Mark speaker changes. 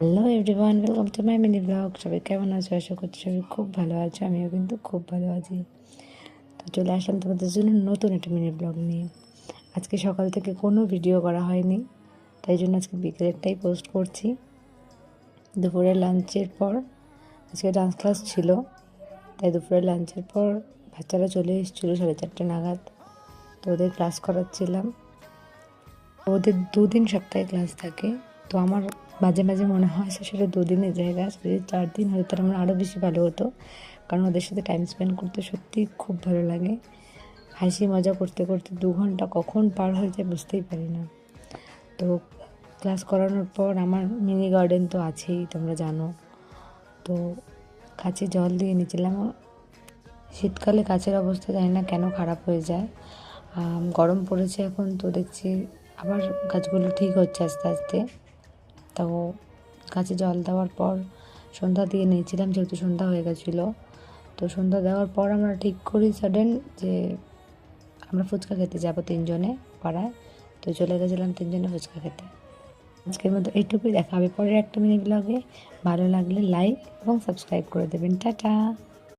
Speaker 1: Hello everyone, welcome to my mini blog. সবাই কেমন আছো? আশা করছি সবাই খুব ভালো আছো। আমিও কিন্তু খুব ভালো আছি। তো চলে আসলাম তোমাদের জন্য নতুন একটা মিনি ব্লগ নিয়ে। আজকে সকাল থেকে কোনো ভিডিও করা হয়নি, তাই জন্য আজকে বিকেলেরটাই পোস্ট করছি। দুপুরের লাঞ্চের পর আজকে ডান্স ক্লাস ছিল, তাই দুপুরের লাঞ্চের পর বাচ্চারা চলে এসেছিলো 4:30 নাগাদ। তো ওদের ক্লাস করাচ্ছিলাম। ওদের 2 দিন সপ্তাহে ক্লাস থাকে। তো আমার মাঝে মাঝে মনে হয় সেটা 2 দিনের জায়গা যদি 4 দিন হতো তাহলে আমার আরও বেশি ভালো হতো, কারণ ওদের সাথে টাইম স্পেন্ড করতে সত্যিই খুব ভালো লাগে। হাসি মজা করতে করতে 2 ঘন্টা কখন পার হয়ে যায় বুঝতেই পারি না। তো ক্লাস করানোর পর আমার মিনি গার্ডেন তো আছেই, তোমরা জানো। তো গাছে জল দিয়ে নিয়েছিলাম। শীতকালে গাছের অবস্থা জানি না কেন খারাপ হয়ে যায়। গরম পড়েছে এখন, তো দেখছি আবার গাছগুলো ঠিক হচ্ছে আস্তে আস্তে। তো গাছে জল দেওয়ার পর সন্ধ্যা দিয়ে নিয়েছিলাম, যেহেতু সন্ধ্যা হয়ে গেছিলো। তো সন্ধ্যা দেওয়ার পর আমরা ঠিক করি সাডেন যে আমরা ফুচকা খেতে যাবো 3 জনে পাড়ায়। তো চলে গেছিলাম 3 জনে ফুচকা খেতে। আজকের মতো এইটুকুই, দেখা হবে পরের একটা মিনি ব্লগে। ভালো লাগলে লাইক এবং সাবস্ক্রাইব করে দেবেন। টাটা।